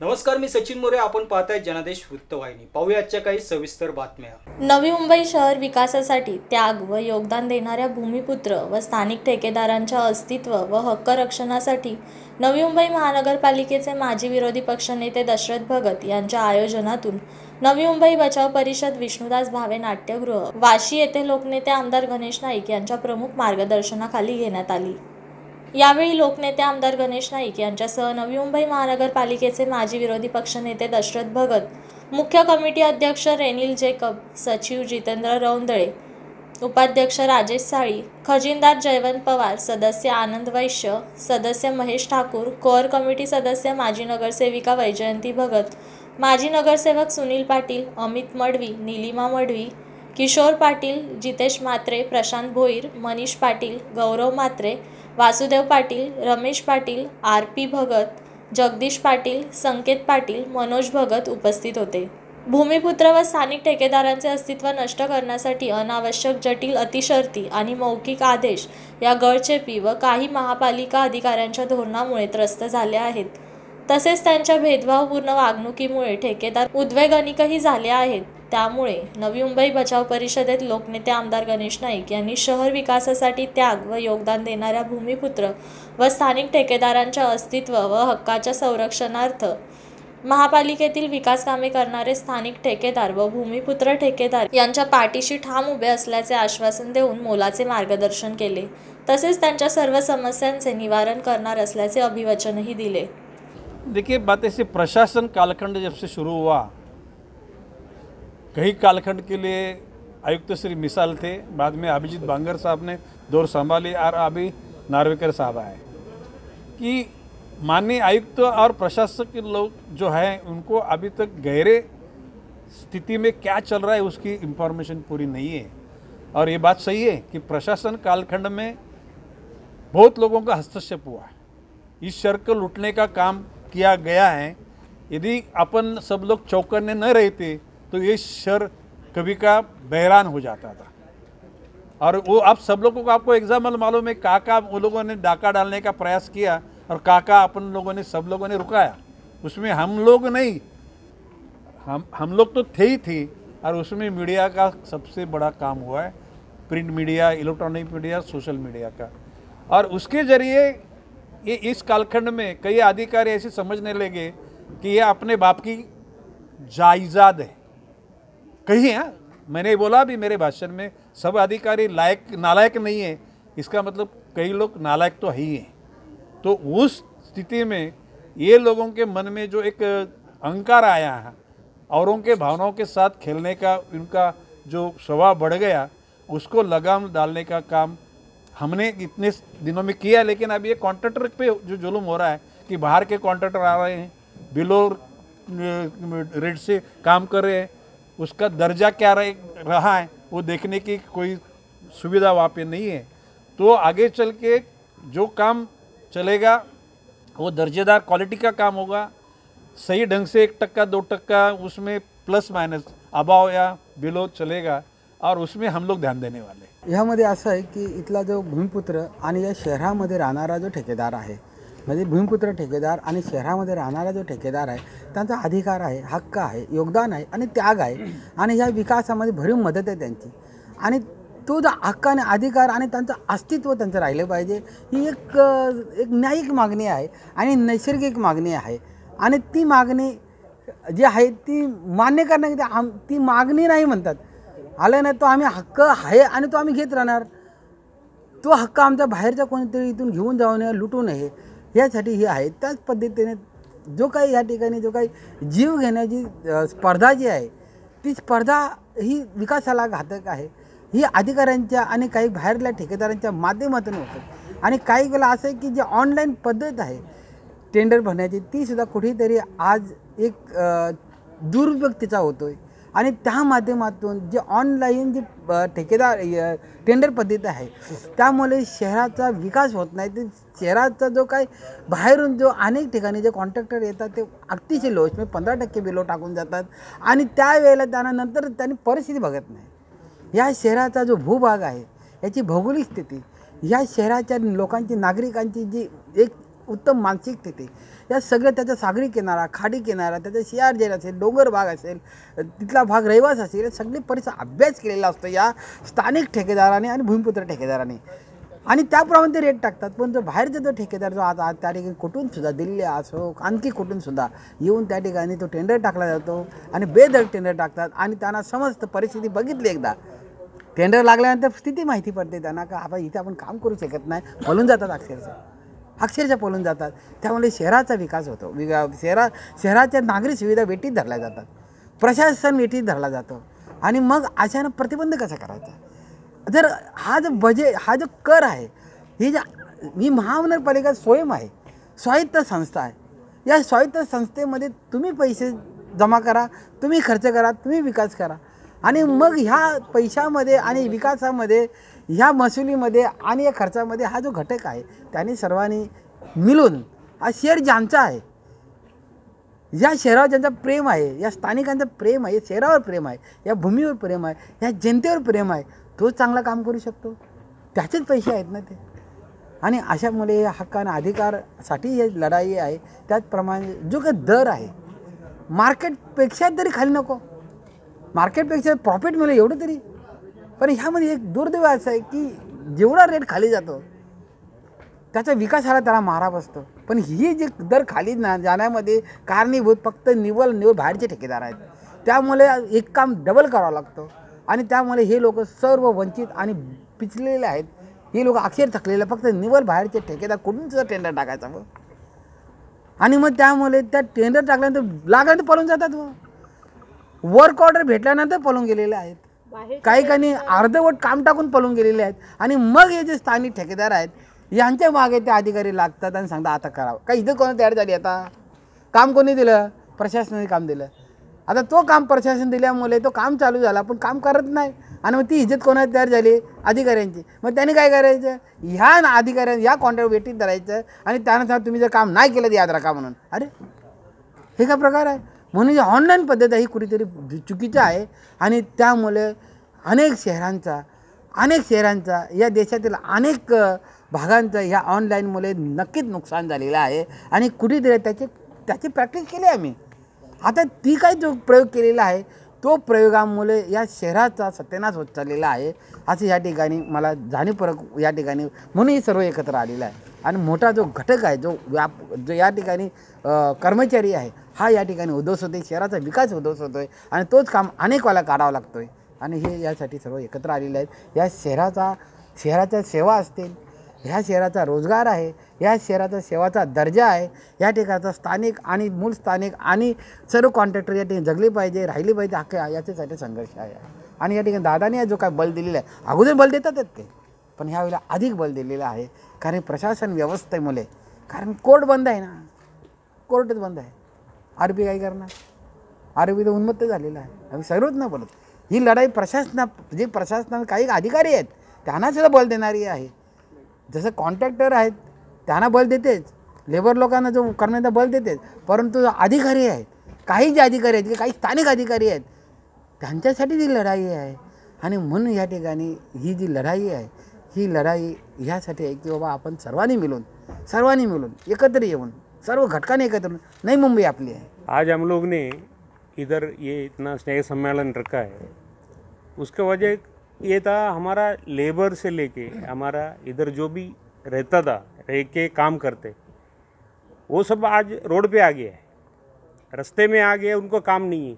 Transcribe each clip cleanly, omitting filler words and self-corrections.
नमस्कार, मी सचिन मोरे. आपण पाहताय जनादेश वृत्तवाहिनी. पाहूया आजच्या काही सविस्तर बातम्या. नवी मुंबई शहर विकासासाठी त्याग व योगदान देणाऱ्या भूमिपुत्र व स्थानिक ठेकेदारांच्या अस्तित्व व हक्क रक्षणासाठी नवी मुंबई महानगरपालिकेचे माजी विरोधी पक्षनेते दशरथ भगत यांच्या आयोजनातून नवी मुंबई बचाव परिषद विष्णुदास भावे नाट्यगृह वाशी येथे लोकनेते आमदार गणेश नाईक यांच्या प्रमुख मार्गदर्शनाखाली घेण्यात आली. यावेळी लोकनेते आमदार गणेश नाईक यांच्यासह नवी मुंबई महानगरपालिकेचे माजी विरोधी पक्षनेते दशरथ भगत, मुख्य कमिटी अध्यक्ष रेनिल जेकब, सचिव जितेंद्र रौंदळे, उपाध्यक्ष राजेश साळी, खजिनदार जयवंत पवार, सदस्य आनंद वैश्य, सदस्य महेश ठाकूर, कोअर कमिटी सदस्य माजी नगरसेविका वैजयंती भगत, माजी नगरसेवक सुनील पाटील, अमित मडवी, नीलिमा मडवी, किशोर पाटील, जितेश म्हात्रे, प्रशांत भोईर, मनीष पाटील, गौरव म्हात्रे, वासुदेव पाटील, रमेश पाटील, आर.पी. भगत, जगदीश पाटील, संकेत पाटील, मनोज भगत उपस्थित होते. भूमिपुत्र व स्थानिक ठेकेदारांचे अस्तित्व नष्ट करण्यासाठी अनावश्यक जटिल अतिशर्ती आणि मौखिक आदेश या गळचेपी व काही महापालिका अधिकाऱ्यांच्या धोरणामुळे त्रस्त झाले आहेत. तसेच त्यांच्या भेदभावपूर्ण वागणुकीमुळे ठेकेदार उद्वेगनिकही झाले आहेत. त्यामुळे नवी मुंबई बचाव परिषदेत लोकनेते आमदार गणेश नाईक यांनी शहर विकासासाठी त्याग व योगदान देणाऱ्या भूमिपुत्र व स्थानिक ठेकेदारांच्या अस्तित्व व हक्काच्या संरक्षणार्थ महापालिकेतील विकास कामे करणारे स्थानिक ठेकेदार व भूमिपुत्र ठेकेदार यांच्या पाठीशी ठाम उभे असल्याचे आश्वासन देऊन मोलाचे मार्गदर्शन केले. तसेच त्यांच्या सर्व समस्यांचे निवारण करणार असल्याचे अभिवचनही दिले. देखिए, बात ऐसे प्रशासन कालखंड जब से शुरू हुआ, कई कालखंड के लिए आयुक्त श्री मिसाल थे, बाद में अभिजीत बांगर साहब ने दौर संभाली और अभी नार्वेकर साहब आए कि माननीय आयुक्त और प्रशासक के लोग जो हैं उनको अभी तक गहरे स्थिति में क्या चल रहा है उसकी इन्फॉर्मेशन पूरी नहीं है। और ये बात सही है कि प्रशासन कालखंड में बहुत लोगों का हस्तक्षेप हुआ है, इस शहर को लूटने का काम किया गया है। यदि अपन सब लोग चौकन्ने न रहते तो ये शहर कभी का बहरान हो जाता था। और वो आप सब लोगों को आपको एग्जाम्पल मालूम है, काका वो लोगों ने डाका डालने का प्रयास किया और काका अपन लोगों ने सब लोगों ने रुकाया। उसमें हम लोग नहीं, हम लोग तो थे ही थे। और उसमें मीडिया का सबसे बड़ा काम हुआ है, print media, electronic media, social media का। और उसके ज़रिए ये इस कालखंड में कई अधिकारी ऐसे समझने लगे कि ये अपने बाप की जायदाद है। कहीं है, मैंने बोला भी मेरे भाषण में, सब अधिकारी नालायक नहीं है, इसका मतलब कई लोग नालायक तो है ही हैं। तो उस स्थिति में ये लोगों के मन में जो एक अहंकार आया है, औरों के भावनाओं के साथ खेलने का उनका जो स्वभाव बढ़ गया, उसको लगाम डालने का काम हमने इतने दिनों में किया। लेकिन अब ये कॉन्ट्रैक्टर पे जो जुल्म हो रहा है कि बाहर के कॉन्ट्रैक्टर आ रहे हैं, बिलो रेट से काम कर रहे हैं, उसका दर्जा क्या रहा है वो देखने की कोई सुविधा वहाँ पे नहीं है। तो आगे चल के जो काम चलेगा वो दर्जेदार क्वालिटी का काम होगा, सही ढंग से 1% 2% उसमें प्लस माइनस अभाव या बिलो चलेगा, और उसमें हम लोग ध्यान देने वाले। ह्यामध्ये असं आहे की इथला जो भूमिपुत्र आणि या शहरामध्ये राहणारा जो ठेकेदार आहे, म्हणजे भूमिपुत्र ठेकेदार आणि शहरामध्ये राहणारा जो ठेकेदार आहे, त्यांचा अधिकार आहे, हक्क आहे, योगदान आहे आणि त्याग आहे आणि ह्या विकासामध्ये भरीव मदत आहे त्यांची। आणि तो जो हक्क आणि अधिकार आणि त्यांचं अस्तित्व त्यांचं राहिलं पाहिजे, ही एक न्यायिक मागणी आहे आणि नैसर्गिक मागणी आहे। आणि ती मागणी जी आहे ती मान्य करण्याची ती मागणी नाही म्हणतात, आलं नाही तो आम्ही हक्क आहे आणि तो आम्ही घेत राहणार। तो हक्क आमच्या बाहेरच्या कोणीतरी इथून घेऊन जाऊ नये, लुटू नये, यासाठी ही आहे। त्याच पद्धतीने जो काही या ठिकाणी जो काही जीव घेण्याची स्पर्धा जी आहे, ती स्पर्धा ही विकासाला घातक आहे। ही अधिकाऱ्यांच्या आणि काही बाहेरल्या ठेकेदारांच्या माध्यमातून होतं। आणि काही वेळेला असं आहे की जी ऑनलाईन पद्धत आहे टेंडर भरण्याची, ती सुद्धा कुठेतरी आज एक दुरुपयोग तिचा होतोय। आणि त्या माध्यमातून जे ऑनलाईन जी ठेकेदार टेंडर पद्धती आहे, त्यामुळे शहराचा विकास होत नाही। ते शहराचा जो काही बाहेरून जो अनेक ठिकाणी जे कॉन्ट्रॅक्टर येतात ते अतिशय लो, 15% बिलो टाकून जातात आणि त्यावेळेला त्यांना नंतर त्यांनी परिस्थिती बघत नाही। या शहराचा जो भूभाग आहे, याची भौगोलिक स्थिती, या शहराच्या लोकांची, नागरिकांची जी एक उत्तम मानसिक स्थिती, या सगळं त्याचा सागरी किनारा, खाडी किनारा, त्याचा शियार जेल असेल, डोंगर भाग असेल, तिथला भाग रहिवास असेल, या सगळी परिसर अभ्यास केलेला असतो या स्थानिक ठेकेदाराने आणि भूमिपुत्र ठेकेदाराने, आणि त्याप्रमाणे ते रेट टाकतात. पण जो बाहेरचा जो ठेकेदार जो आता त्या ठिकाणी कुठून सुद्धा दिल्ली असो आणखी कुठून सुद्धा येऊन त्या ठिकाणी तो टेंडर टाकला जातो आणि बेधड टेंडर टाकतात, आणि त्यांना समस्त परिस्थिती बघितली एकदा टेंडर लागल्यानंतर स्थिती माहिती पडते त्यांना का आपण इथे आपण काम करू शकत नाही, पळून जातात, अक्षरशः पळून जातात. त्यामुळे शहराचा विकास होतो, शहराच्या नागरी सुविधा वेठीत धरल्या जातात, प्रशासन वेठीत धरला जातो, आणि मग अशानं प्रतिबंध कसा करायचा. जर हा जो कर आहे, ही महानगरपालिका स्वयं आहे, स्वायत्त संस्था आहे. या स्वायत्त संस्थेमध्ये तुम्ही पैसे जमा करा, तुम्ही खर्च करा, तुम्ही विकास करा, आणि मग ह्या पैशामध्ये आणि विकासामध्ये, ह्या महसुलीमध्ये आणि या खर्चामध्ये हा जो घटक आहे त्यांनी सर्वांनी मिळून, हा शहर ज्यांचा आहे, या शहरावर ज्यांचा प्रेम आहे, या स्थानिकांचं प्रेम आहे, या शहरावर प्रेम आहे, या भूमीवर प्रेम आहे, या जनतेवर प्रेम आहे, तोच चांगला काम करू शकतो. त्याचेच पैसे आहेत ना ते. आणि अशामुळे या हक्क आणि अधिकारसाठी ही लढाई आहे. त्याचप्रमाणे जो काही दर आहे मार्केटपेक्षा तरी खाली नको, मार्केटपेक्षा प्रॉफिट मिळेल एवढं तरी. पण ह्यामध्ये एक दुर्दैव असं आहे की जेवढा रेट खाली जातो त्याचा विकासाला त्याला मारा बसतो. पण ही जे दर खाली जाण्यामध्ये कारणीभूत फक्त निव्वळ बाहेरचे ठेकेदार आहेत. त्यामुळे एक काम डबल करावं लागतं, आणि त्यामुळे हे लोक सर्व वंचित आणि पिचलेले आहेत. हे लोक अक्षर थकलेले, फक्त निव्वळ बाहेरचे ठेकेदार कुठून सुद्धा टेंडर टाकायचा मग, आणि मग त्यामुळे त्या टेंडर टाकल्यानंतर लागल्यानंतर पळून जातात. वर्क ऑर्डर भेटल्यानंतर पळून गेलेले आहेत, काही अर्धवट काम टाकून पळून गेलेले आहेत. आणि मग हे जे स्थानिक ठेकेदार आहेत यांच्या मागे ते अधिकारी लागतात आणि सांगतात आता करावं. का इथं कोणी तयार झाली, आता काम कोणी दिलं, प्रशासनाने काम दिलं. आता तो काम प्रशासन दिल्यामुळे तो काम चालू झाला, पण काम करत नाही, आणि मग ती इज्जत कोणाची तयार झाली, अधिकाऱ्यांची. मग त्यांनी काय करायचं, ह्या अधिकाऱ्यांनी या कॉन्ट्रॅक्ट वेटीत धरायचं, आणि त्यानुसार तुम्ही जर काम नाही केलं तर याद राखा म्हणून. अरे हे काय प्रकार आहे. म्हणून जी ऑनलाईन पद्धत आहे ही कुठेतरी चुकीचं आहे, आणि त्यामुळे अनेक शहरांचा या देशातील अनेक भागांचं ह्या ऑनलाईनमुळे नक्कीच नुकसान झालेलं आहे. आणि कुठेतरी त्याची प्रॅक्टिस केली आहे आम्ही. आता ती काय जो प्रयोग केलेला आहे तो प्रयोगामुळे या शहराचा सत्यानाश होत चाललेला आहे, असं या ठिकाणी मला जाणीवपूर्वक या ठिकाणी म्हणून हे सर्व एकत्र आलेलं आहे. आणि मोठा जो घटक आहे, जो या ठिकाणी कर्मचारी आहे, हा या ठिकाणी उद्ध्वस्त होतोय, शहराचा विकास उद्ध्वस्त होतोय, आणि तोच काम अनेक वेळा काढावा लागतोय. आणि हे यासाठी सर्व एकत्र आलेले आहेत. या शहराच्या सेवा असतील, ह्या शहराचा रोजगार आहे, या शहराचा सेवाचा दर्जा आहे, या ठिकाणचा स्थानिक आणि मूळ स्थानिक आणि सर्व कॉन्ट्रॅक्टर या ठिकाणी जगले पाहिजे, राहिले पाहिजे, हक्क याच्यासाठी संघर्ष आहे. आणि या ठिकाणी दादाने जो काय बल दिलेला आहे, अगोदर बल देतातच ते, पण ह्यावेळेला अधिक बल दिलेलं आहे. कारण प्रशासन व्यवस्थेमुळे, कारण कोर्ट बंद आहे ना, कोर्टच बंद आहे, आरबी काय करणार, आरबी तर उन्मत्त झालेला आहे. आम्ही सर्वच नाही बोलत. ही लढाई प्रशासनात काही अधिकारी आहेत त्यांना सुद्धा बल देणारी आहे. जसं कॉन्ट्रॅक्टर आहेत त्यांना बल देतेच, लेबर लोकांना जो करण्याचा बल देतेच, परंतु अधिकारी आहेत, काही जे अधिकारी आहेत, काही स्थानिक अधिकारी आहेत, त्यांच्यासाठी जी लढाई आहे. आणि म्हणून या ठिकाणी ही जी लढाई आहे, ही लढाई ह्यासाठी आहे की बाबा आपण सर्वांनी मिळून एकत्र येऊन, सर्व घटकाने एकत्र येऊन, नई मुंबई आपली है. आज हम लोग ने इधर ये इतना स्नेह सम्मेलन रखा है, उसका वजह ये था, हमारा लेबर से लेके हमारा इधर जो भी रहता था, रह के काम करते, वो सब आज रोड पे आ गया है, रास्ते में आ गए, उनको काम नहीं है.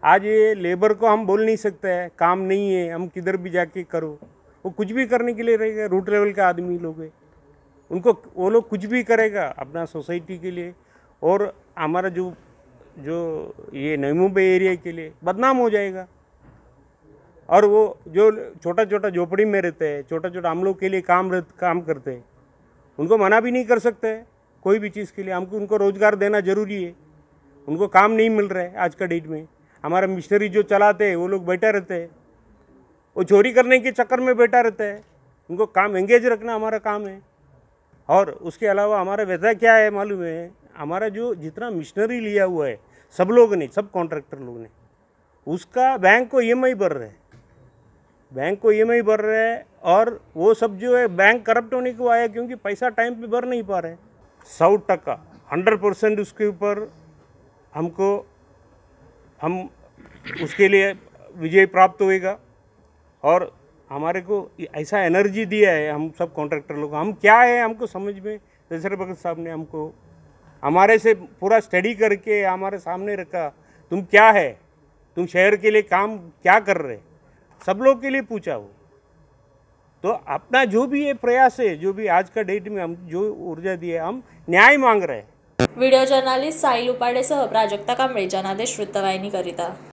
आज ये लेबर को हम बोल नहीं सकते हैं काम नहीं है, हम किधर भी जाके करो, वो कुछ भी करने के लिए रहेगा. रूट लेवल का आदमी लोग है, उनको वो लोग कुछ भी करेगा अपना सोसाइटी के लिए, और हमारा जो ये नई मुंबई एरिया के लिए बदनाम हो जाएगा. और वो जो छोटा छोटा झोपड़ी में रहते हैं, छोटा छोटा हम लोग के लिए काम करते हैं, उनको मना भी नहीं कर सकते कोई भी चीज़ के लिए. हमको उनको रोज़गार देना ज़रूरी है. उनको काम नहीं मिल रहा है आज का डेट में. हमारा मिशनरी जो चलाते हैं वो लोग बैठा रहते हैं, वो चोरी करने के चक्कर में बैठा रहता है. उनको काम एंगेज रखना हमारा काम है. और उसके अलावा हमारा वैसा क्या है मालूम है, हमारा जो जितना मिशनरी लिया हुआ है सब लोग ने, सब कॉन्ट्रैक्टर लोग ने, उसका बैंक को EMI भर रहे हैं, और वो सब जो है बैंक करप्ट होने को आया क्योंकि पैसा टाइम पे भर नहीं पा रहे. 100% 100% उसके ऊपर हम उसके लिए विजय प्राप्त होएगा। और हमारे को ऐसा एनर्जी दिया है हम सब कॉन्ट्रैक्टर लोग, हम क्या है हमको समझ में दशरथ भगत साहब ने हमको हमारे से पूरा स्टडी करके हमारे सामने रखा, तुम क्या है, तुम शहर के लिए काम क्या कर रहे, सब लोग के लिए पूछा वो। तो अपना जो भी ये प्रयास है, जो भी आज का डेट में हम जो ऊर्जा दी है, हम न्याय मांग रहे हैं। व्हिडिओ जर्नलिस्ट साहिल उपाडेसह प्राजक्ता कांबळे, जनादेश वृत्तवाहिनीकरिता।